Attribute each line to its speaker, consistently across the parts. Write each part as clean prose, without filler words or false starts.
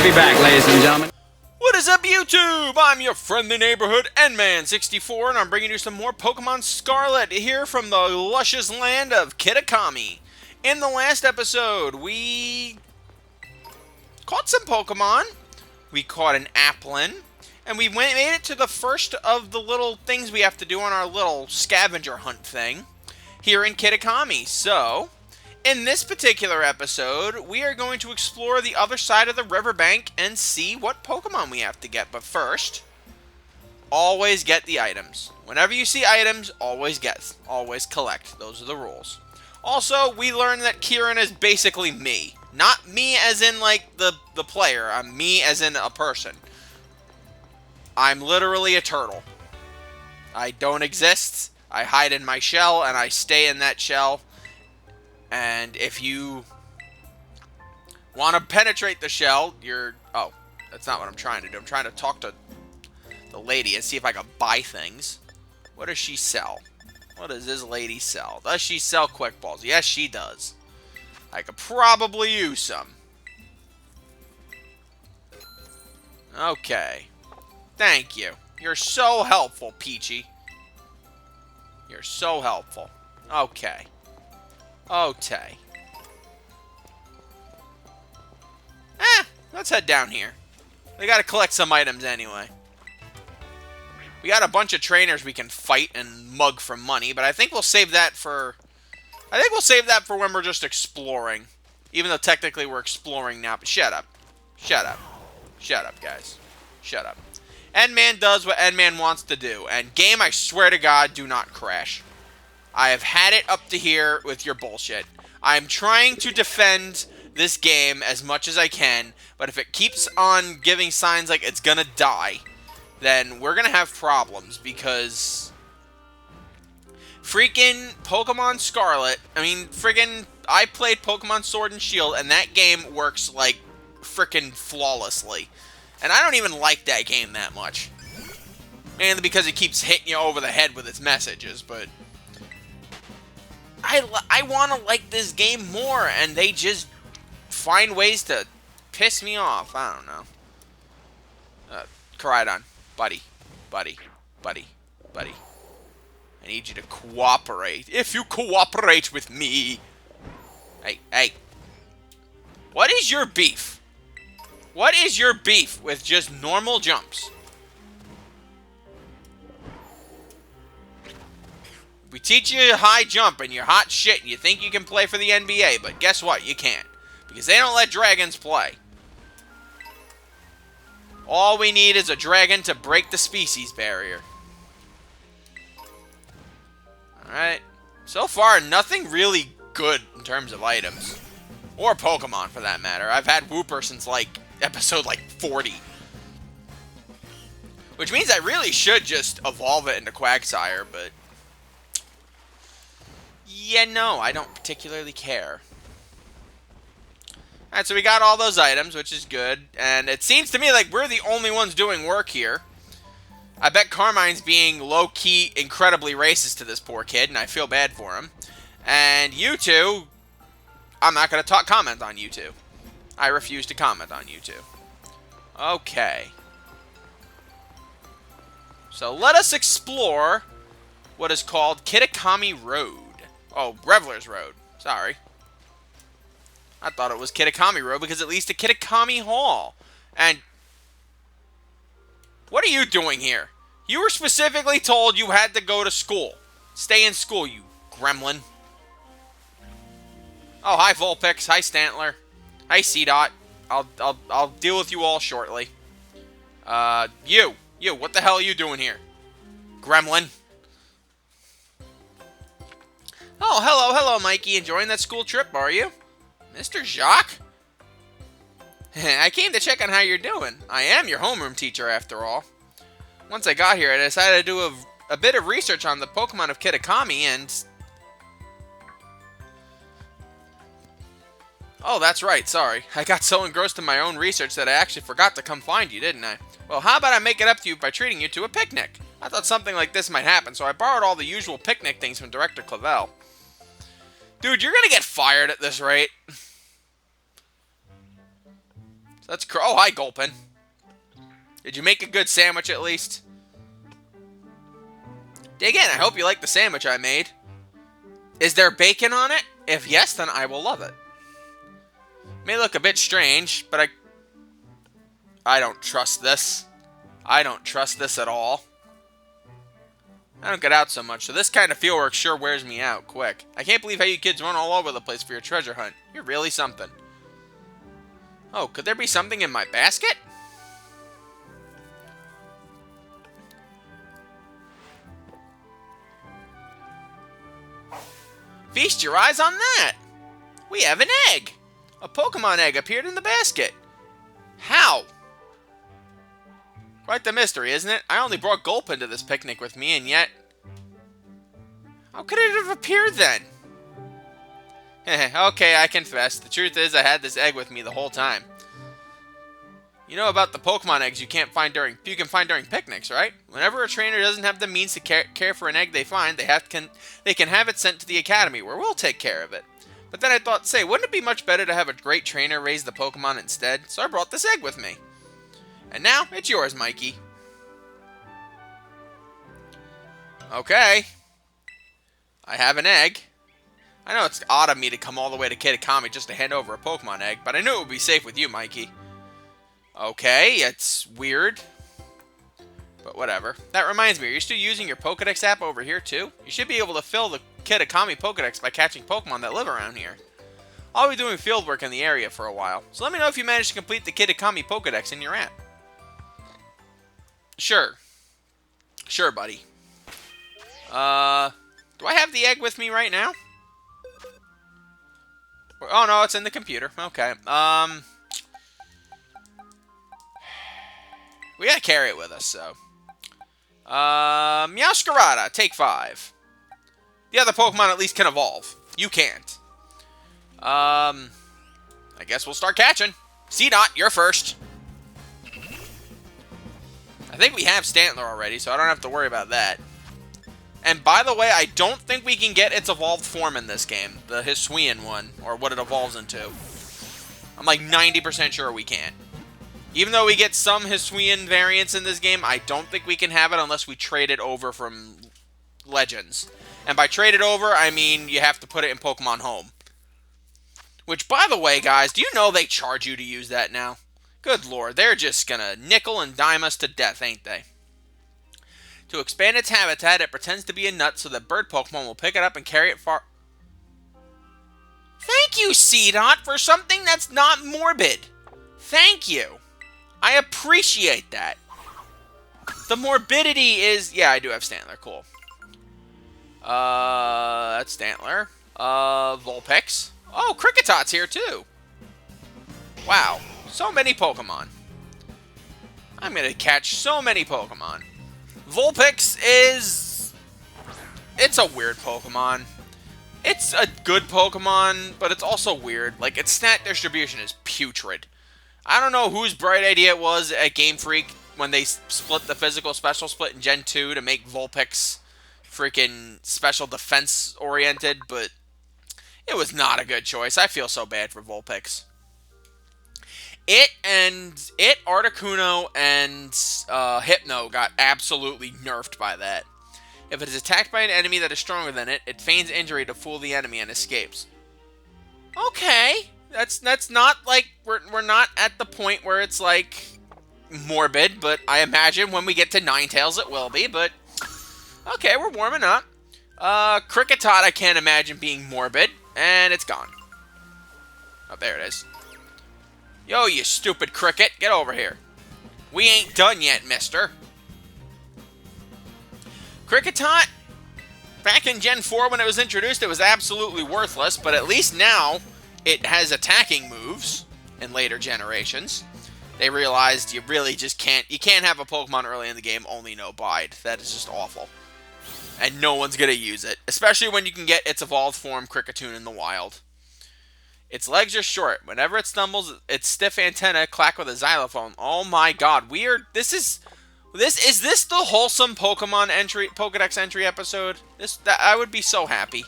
Speaker 1: We'll be back, ladies and gentlemen.
Speaker 2: What is up, YouTube? I'm your friendly neighborhood N-Man64, and I'm bringing you some more Pokemon Scarlet here from the luscious land of Kitakami. In the last episode, we caught some Pokemon. We caught an Applin, and we made it to the first of the little things we have to do on our little scavenger hunt thing here in Kitakami. So, in this particular episode, we are going to explore the other side of the riverbank and see what Pokemon we have to get. But first, always get the items. Whenever you see items, always get. Always collect. Those are the rules. Also, we learned that Kieran is basically me. Not me as in, like, the player. I'm me as in a person. I'm literally a turtle. I don't exist. I hide in my shell, and I stay in that shell. And if you want to penetrate the shell, you're... Oh, that's not what I'm trying to do. I'm trying to talk to the lady and see if I can buy things. What does she sell? What does this lady sell? Does she sell quick balls? Yes, she does. I could probably use some. Okay. Thank you. You're so helpful, Peachy. You're so helpful. Okay. Okay. Let's head down here. We gotta collect some items anyway. We got a bunch of trainers we can fight and mug for money, but I think we'll save that for... when we're just exploring. Even though technically we're exploring now. But shut up. Shut up. Shut up, guys. Shut up. N-Man does what N-Man wants to do. And game, I swear to God, do not crash. I have had it up to here with your bullshit. I'm trying to defend this game as much as I can, but if it keeps on giving signs like it's gonna die, then we're gonna have problems, because freaking Pokemon Scarlet, I played Pokemon Sword and Shield, and that game works, like, freaking flawlessly. And I don't even like that game that much. Mainly because it keeps hitting you over the head with its messages, but I want to like this game more, and they just find ways to piss me off. I don't know. Koraidon, buddy. I need you to cooperate. If you cooperate with me. Hey. What is your beef? What is your beef with just normal jumps? We teach you a high jump and you're hot shit and you think you can play for the NBA, but guess what? You can't. Because they don't let dragons play. All we need is a dragon to break the species barrier. Alright. So far, nothing really good in terms of items. Or Pokemon, for that matter. I've had Wooper since, like, episode, 40. Which means I really should just evolve it into Quagsire, but... yeah, no, I don't particularly care. Alright, so we got all those items, which is good. And it seems to me like we're the only ones doing work here. I bet Carmine's being low-key incredibly racist to this poor kid, and I feel bad for him. And you two, I'm not going to comment on you two. I refuse to comment on you two. Okay. So let us explore what is called Kitakami Road. Oh, Reveler's Road. Sorry. I thought it was Kitakami Road because it leads to Kitakami Hall. And what are you doing here? You were specifically told you had to go to school. Stay in school, you gremlin. Oh, hi Vulpix. Hi Stantler. Hi Seedot. I'll deal with you all shortly. You, what the hell are you doing here? Gremlin. Oh, hello, Mikey. Enjoying that school trip, are you? Mr. Jacques? I came to check on how you're doing. I am your homeroom teacher, after all. Once I got here, I decided to do a bit of research on the Pokemon of Kitakami, and... oh, that's right, sorry. I got so engrossed in my own research that I actually forgot to come find you, didn't I? Well, how about I make it up to you by treating you to a picnic? I thought something like this might happen, so I borrowed all the usual picnic things from Director Clavel. Dude, you're gonna get fired at this rate. Oh, hi, Gulpin. Did you make a good sandwich at least? Dig in. I hope you like the sandwich I made. Is there bacon on it? If yes, then I will love it. May look a bit strange, but I don't trust this. I don't trust this at all. I don't get out so much, so this kind of fieldwork sure wears me out quick. I can't believe how you kids run all over the place for your treasure hunt. You're really something. Oh, could there be something in my basket? Feast your eyes on that! We have an egg! A Pokemon egg appeared in the basket. How? Quite the mystery, isn't it? I only brought Gulpin to this picnic with me, and yet... How could it have appeared then? Okay, I confess. The truth is I had this egg with me the whole time. You know about the Pokemon eggs you can find during picnics, right? Whenever a trainer doesn't have the means to care for an egg they find, they can have it sent to the academy, where we'll take care of it. But then I thought, say, wouldn't it be much better to have a great trainer raise the Pokemon instead? So I brought this egg with me. And now, it's yours, Mikey. Okay. I have an egg. I know it's odd of me to come all the way to Kitakami just to hand over a Pokemon egg, but I knew it would be safe with you, Mikey. Okay, it's weird. But whatever. That reminds me, are you still using your Pokédex app over here too? You should be able to fill the Kitakami Pokédex by catching Pokemon that live around here. I'll be doing field work in the area for a while, so let me know if you manage to complete the Kitakami Pokédex in your app. Sure. Sure, buddy. Do I have the egg with me right now? Oh no, it's in the computer. Okay. We gotta carry it with us, so. Meowscarada, take 5. The other Pokemon at least can evolve. You can't. I guess we'll start catching. C-Dot, you're first. I think we have Stantler already, so I don't have to worry about that. And by the way, I don't think we can get its evolved form in this game. The Hisuian one, or what it evolves into. I'm like 90% sure we can't. Even though we get some Hisuian variants in this game, I don't think we can have it unless we trade it over from Legends. And by trade it over, I mean you have to put it in Pokemon Home. Which, by the way, guys, do you know they charge you to use that now? Good lord, they're just gonna nickel and dime us to death, ain't they? To expand its habitat, it pretends to be a nut so that bird Pokemon will pick it up and carry it far... Thank you, C-Dot, for something that's not morbid. Thank you. I appreciate that. The morbidity is... Yeah, I do have Stantler. Cool. That's Stantler. Vulpix. Oh, Cricketot's here, too. Wow. So many Pokemon. I'm going to catch so many Pokemon. Vulpix is... It's a weird Pokemon. It's a good Pokemon, but it's also weird. Like, its stat distribution is putrid. I don't know whose bright idea it was at Game Freak when they split the physical special split in Gen 2 to make Vulpix freaking special defense oriented, but it was not a good choice. I feel so bad for Vulpix. Articuno, and Hypno got absolutely nerfed by that. If it is attacked by an enemy that is stronger than it, it feigns injury to fool the enemy and escapes. Okay, that's not like we're not at the point where it's like morbid, but I imagine when we get to Ninetales it will be. But okay, we're warming up. Cricketot I can't imagine being morbid, and it's gone. Oh, there it is. Yo, you stupid cricket, get over here. We ain't done yet, mister. Cricketot, back in Gen 4 when it was introduced, it was absolutely worthless, but at least now it has attacking moves in later generations. They realized you really just can't have a Pokemon early in the game only know Bide. That is just awful. And no one's going to use it, especially when you can get its evolved form Kricketune in the wild. Its legs are short. Whenever it stumbles, its stiff antenna clack with a xylophone. Oh my god, is this the wholesome Pokemon entry, Pokédex entry episode? I would be so happy.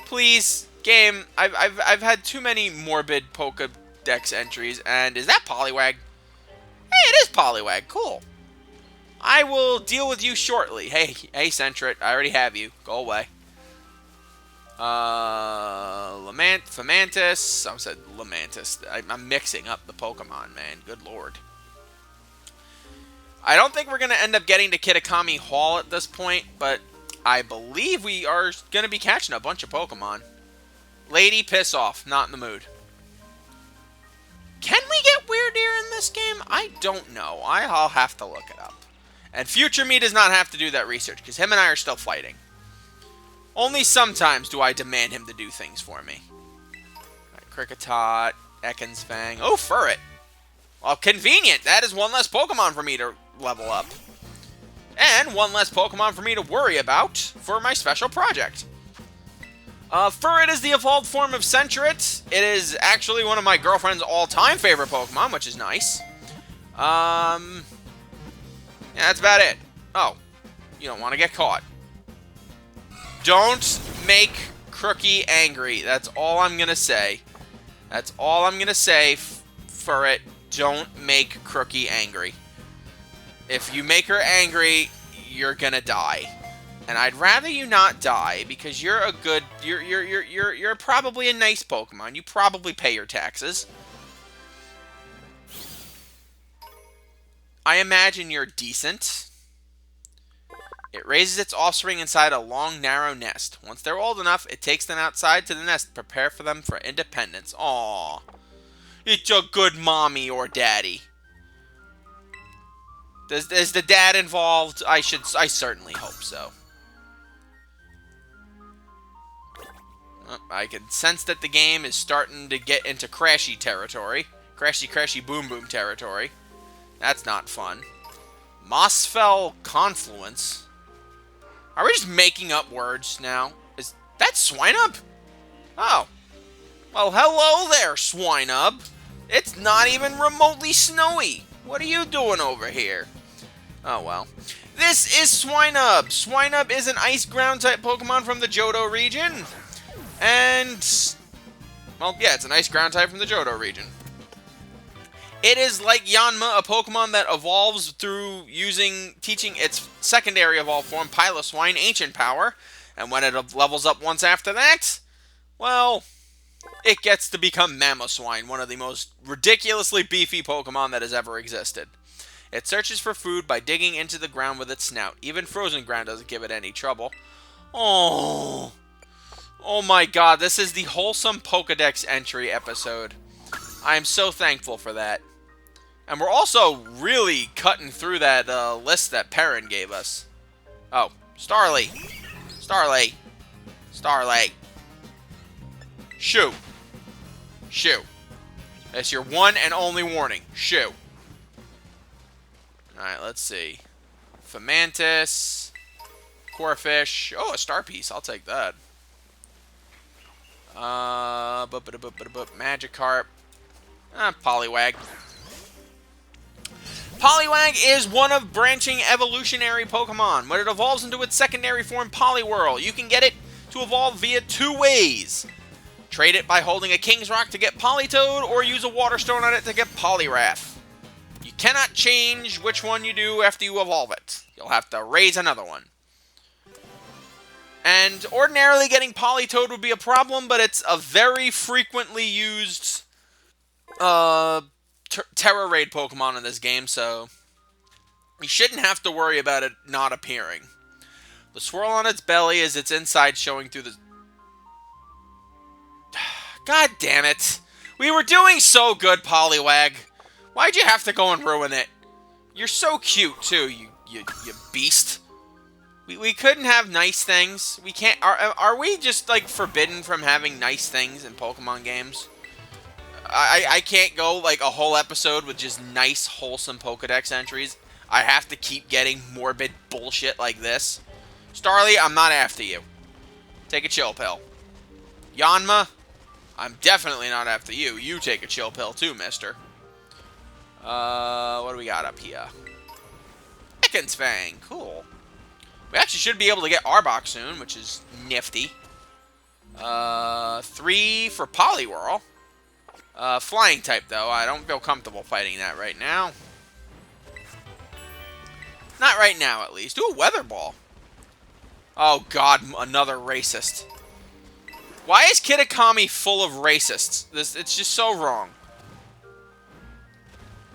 Speaker 2: Please, game. I've had too many morbid Pokédex entries. And is that Poliwag? Hey, it is Poliwag. Cool. I will deal with you shortly. Hey, Sentret. I already have you. Go away. Fomantis. I said Lamantis. I'm mixing up the Pokemon, man. Good lord. I don't think we're going to end up getting to Kitakami Hall at this point, but I believe we are going to be catching a bunch of Pokemon. Lady, piss off. Not in the mood. Can we get Weirdeer in this game? I don't know. I'll have to look it up. And future me does not have to do that research, because him and I are still fighting. Only sometimes do I demand him to do things for me. Right, Kricketot, Ekans Oh, Furret. Well, convenient. That is one less Pokemon for me to level up. And one less Pokemon for me to worry about for my special project. Furret is the evolved form of Sentret. It is actually one of my girlfriend's all-time favorite Pokemon, which is nice. Yeah, that's about it. Oh, you don't want to get caught. Don't make Crookie angry. That's all I'm going to say. That's all I'm going to say, Furret. Don't make Crookie angry. If you make her angry, you're going to die. And I'd rather you not die, because you're a good... You're probably a nice Pokemon. You probably pay your taxes. I imagine you're decent. It raises its offspring inside a long, narrow nest. Once they're old enough, it takes them outside to the nest to prepare for them for independence. Aww. It's a good mommy or daddy. Is the dad involved? I certainly hope so. I can sense that the game is starting to get into crashy territory. Crashy, boom, boom territory. That's not fun. Mossfell Confluence. Are we just making up words now? Is that Swinub? Oh. Well, hello there, Swinub. It's not even remotely snowy. What are you doing over here? Oh, well. This is Swinub. Swinub is an ice ground type Pokemon from the Johto region. And, well, yeah, it's an ice ground type from the Johto region. It is like Yanma, a Pokemon that evolves through teaching its secondary evolved form, Piloswine, Ancient Power. And when it levels up once after that, well, it gets to become Mamoswine, one of the most ridiculously beefy Pokemon that has ever existed. It searches for food by digging into the ground with its snout. Even frozen ground doesn't give it any trouble. Oh my god, this is the wholesome Pokédex entry episode. I am so thankful for that. And we're also really cutting through that list that Perrin gave us. Oh, Starly. Starly. Starly. Shoo. Shoo. That's your one and only warning. Shoo. Alright, let's see. Fomantis. Corphish. Oh, a star piece. I'll take that. Magikarp. Poliwag. Poliwag is one of branching evolutionary Pokemon. When it evolves into its secondary form, Poliwhirl, you can get it to evolve via two ways. Trade it by holding a King's Rock to get Politoed, or use a Water Stone on it to get Poliwrath. You cannot change which one you do after you evolve it. You'll have to raise another one. And ordinarily getting Politoed would be a problem, but it's a very frequently used Terra Raid Pokemon in this game, so you shouldn't have to worry about it not appearing. The swirl on its belly is its inside showing through the... God damn it. We were doing so good, Poliwag. Why'd you have to go and ruin it? You're so cute, too, you beast. We couldn't have nice things. We can't... Are we just, like, forbidden from having nice things in Pokemon games? I can't go, like, a whole episode with just nice, wholesome Pokédex entries. I have to keep getting morbid bullshit like this. Starly, I'm not after you. Take a chill pill. Yanma, I'm definitely not after you. You take a chill pill too, mister. What do we got up here? Ekans cool. We actually should be able to get Arbok soon, which is nifty. 3 for Poliwhirl. Flying type, though. I don't feel comfortable fighting that right now. Not right now, at least. Ooh, Weather Ball. Oh, God, another racist. Why is Kitakami full of racists? It's just so wrong.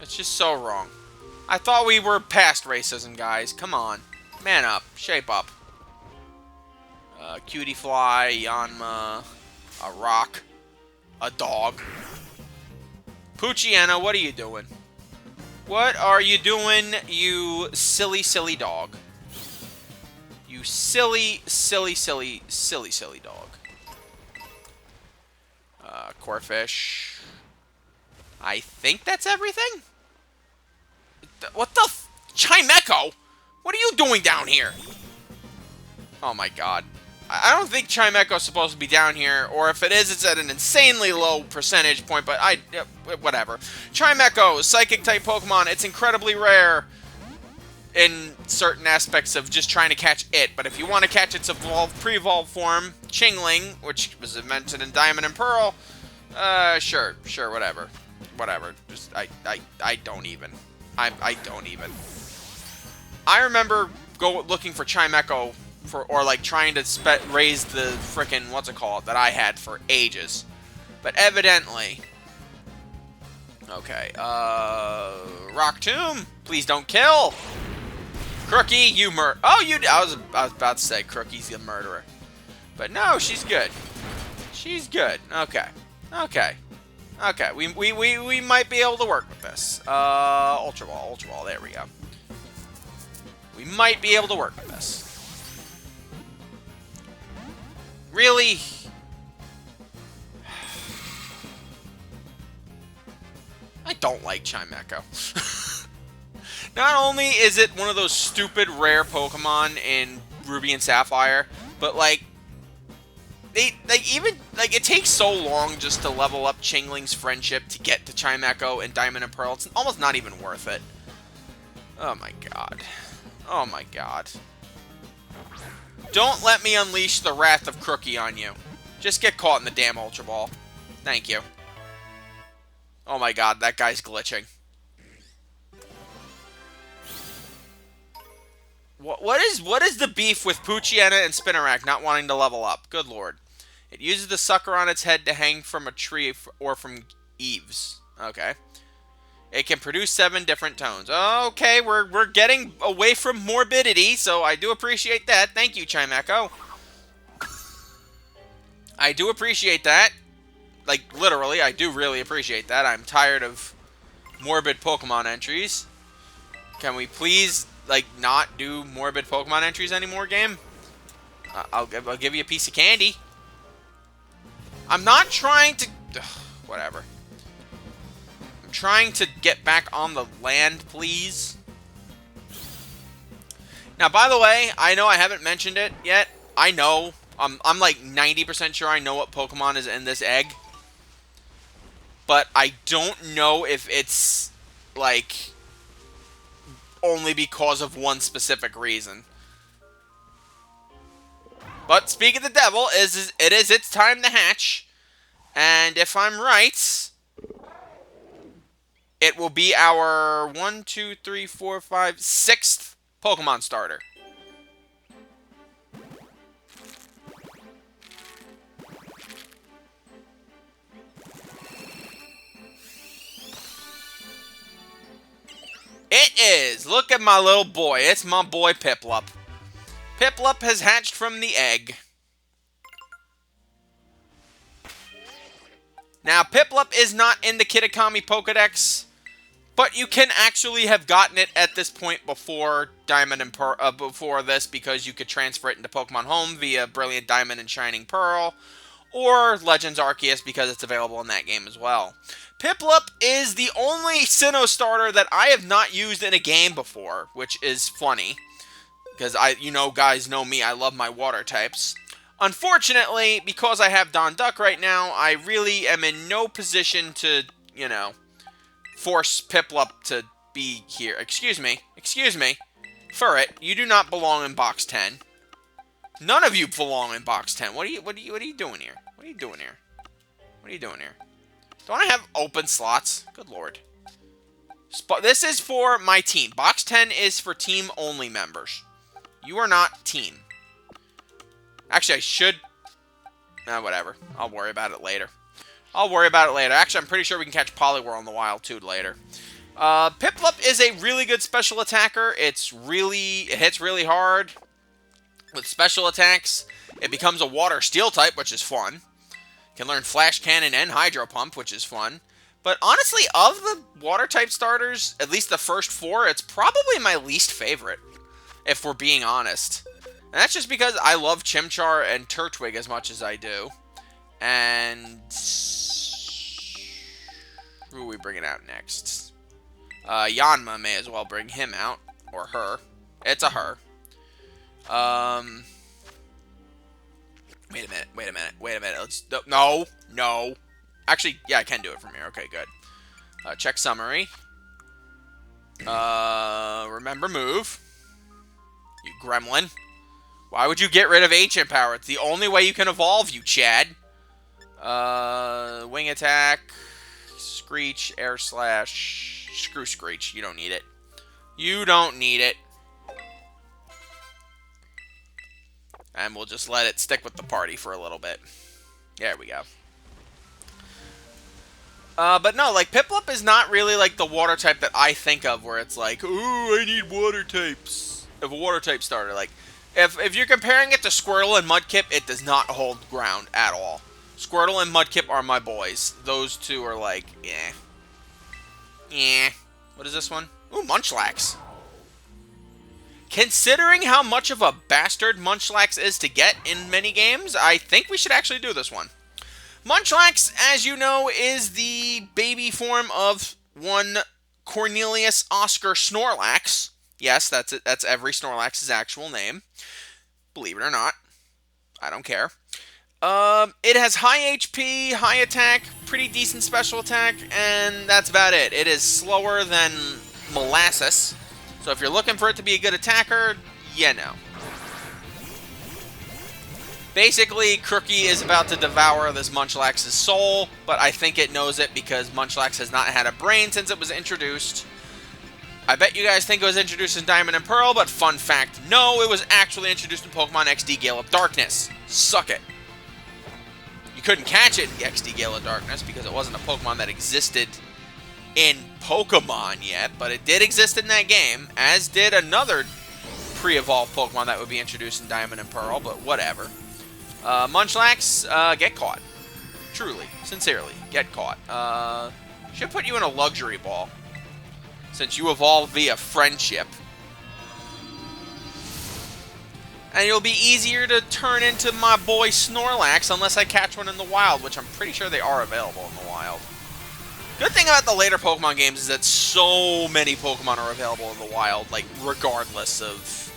Speaker 2: It's just so wrong. I thought we were past racism, guys. Come on. Man up. Shape up. Cutie Fly, Yanma, a rock, a dog. Poochyena, what are you doing? What are you doing, you silly, silly dog? You silly, silly, silly, silly, silly dog. Corfish. I think that's everything? What the f- Chimecho? What are you doing down here? Oh my god. I don't think Chimecho's supposed to be down here, or if it is, it's at an insanely low percentage point, but whatever. Chimecho, Psychic-type Pokemon, it's incredibly rare in certain aspects of just trying to catch it, but if you want to catch its pre-evolved form, Chingling, which was mentioned in Diamond and Pearl, sure, whatever. Whatever. Just, I don't even. I don't even. I remember looking for Chimecho or like trying to raise the frickin' that I had for ages. But evidently. Okay, Rock Tomb, please don't kill. Crookie, you I was about to say Crookie's the murderer. But no, she's good. She's good. Okay. We might be able to work with this. Ultra Ball, there we go. We might be able to work with this. Really? I don't like Chimecho. Not only is it one of those stupid rare Pokemon in Ruby and Sapphire, but like it takes so long just to level up Chingling's friendship to get to Chimecho and Diamond and Pearl. It's almost not even worth it. Oh my god. Oh my god. Don't let me unleash the wrath of Crookie on you. Just get caught in the damn Ultra Ball. Thank you. Oh my god, that guy's glitching. What is the beef with Poochyena and Spinarak not wanting to level up? Good lord. It uses the sucker on its head to hang from a tree or from eaves. Okay. It can produce 7 different tones. Okay, we're getting away from morbidity, so I do appreciate that. Thank you, Chimecho. I do appreciate that. Like, literally, I do really appreciate that. I'm tired of morbid Pokemon entries. Can we please, like, not do morbid Pokemon entries anymore, game? I'll give you a piece of candy. I'm not trying to... Ugh, whatever. I'm trying to get back on the land, please. Now, by the way, I know I haven't mentioned it yet. I know. I'm like 90% sure I know what Pokemon is in this egg. But I don't know if it's, like, only because of one specific reason. But speak of the devil, it is its time to hatch. And if I'm right, it will be our 1, 2, 3, 4, 5, 6th Pokemon starter. It is! Look at my little boy. It's my boy Piplup. Piplup has hatched from the egg. Now, Piplup is not in the Kitakami PokéDex, but you can actually have gotten it at this point before Diamond and Pearl, before this, because you could transfer it into Pokemon Home via Brilliant Diamond and Shining Pearl, or Legends Arceus because it's available in that game as well. Piplup is the only Sinnoh starter that I have not used in a game before, which is funny. Because guys know me, I love my water types. Unfortunately, because I have Don Duck right now, I really am in no position to, force Piplup to be here. Excuse me. Furret, you do not belong in box 10. None of you belong in box 10. What are you doing here? What are you doing here? Don't I have open slots? Good lord. This is for my team. Box 10 is for team-only members. You are not team. Actually, I should... whatever. I'll worry about it later. Actually, I'm pretty sure we can catch Poliwhirl in the wild, too, later. Piplup is a really good special attacker. It hits really hard with special attacks. It becomes a water steel type, which is fun. Can learn Flash Cannon and Hydro Pump, which is fun. But honestly, of the water type starters, at least the first 4, it's probably my least favorite, if we're being honest. And that's just because I love Chimchar and Turtwig as much as I do. And who are we bringing out next? Yanma may as well bring him out. Or her. It's a her. Wait a minute. No. Actually, yeah, I can do it from here. Okay, good. Check summary. Remember move. You gremlin. Why would you get rid of Ancient Power? It's the only way you can evolve, you Chad. Wing attack. Screech, air slash. Screw Screech. You don't need it. And we'll just let it stick with the party for a little bit. There we go. But no, like, Piplup is not really, like, the water type that I think of, where it's like, ooh, I need water types. If a water type starter, like, if you're comparing it to Squirtle and Mudkip, it does not hold ground at all. Squirtle and Mudkip are my boys. Those two are like, What is this one? Ooh, Munchlax. Considering how much of a bastard Munchlax is to get in many games, I think we should actually do this one. Munchlax, as you know, is the baby form of one Cornelius Oscar Snorlax. Yes, that's it. That's every Snorlax's actual name. Believe it or not. I don't care. It has high HP, high attack, pretty decent special attack, and that's about it. It is slower than Molasses. So if you're looking for it to be a good attacker, no. Basically, Crookie is about to devour this Munchlax's soul, but I think it knows it because Munchlax has not had a brain since it was introduced. I bet you guys think it was introduced in Diamond and Pearl, but fun fact, no, it was actually introduced in Pokemon XD Gale of Darkness. Suck it. You couldn't catch it in XD Gale of Darkness because it wasn't a Pokemon that existed in Pokemon yet, but it did exist in that game, as did another pre-evolved Pokemon that would be introduced in Diamond and Pearl, but whatever. Munchlax, get caught. Truly, sincerely, get caught. Should put you in a luxury ball, since you evolved via friendship. And it'll be easier to turn into my boy Snorlax unless I catch one in the wild, which I'm pretty sure they are available in the wild. Good thing about the later Pokemon games is that so many Pokemon are available in the wild, like, regardless of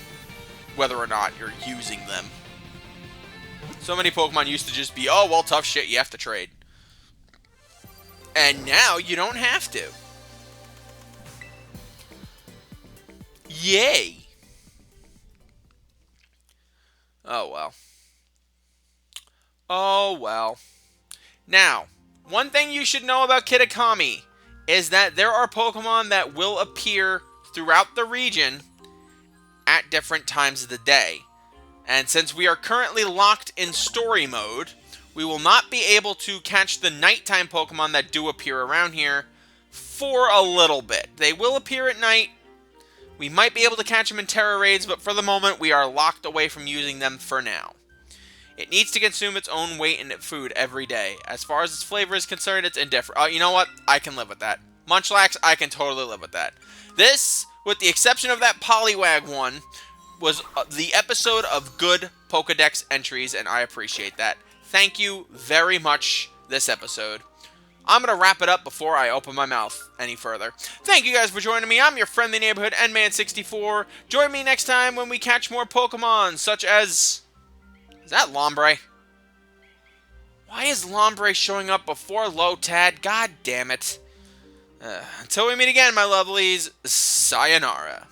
Speaker 2: whether or not you're using them. So many Pokemon used to just be, oh, well, tough shit, you have to trade. And now you don't have to. Yay! Oh, well. Oh, well. Now, one thing you should know about Kitakami is that there are Pokemon that will appear throughout the region at different times of the day. And since we are currently locked in story mode, we will not be able to catch the nighttime Pokemon that do appear around here for a little bit. They will appear at night. We might be able to catch them in Terra Raids, but for the moment, we are locked away from using them for now. It needs to consume its own weight in food every day. As far as its flavor is concerned, it's indifferent. You know what? I can live with that. Munchlax, I can totally live with that. This, with the exception of that Poliwag one, was the episode of good Pokédex entries, and I appreciate that. Thank you very much, this episode. I'm going to wrap it up before I open my mouth any further. Thank you guys for joining me. I'm your friendly neighborhood N-Man64. Join me next time when we catch more Pokemon, such as... Is that Lombre? Why is Lombre showing up before Lotad? God damn it. Until we meet again, my lovelies, sayonara.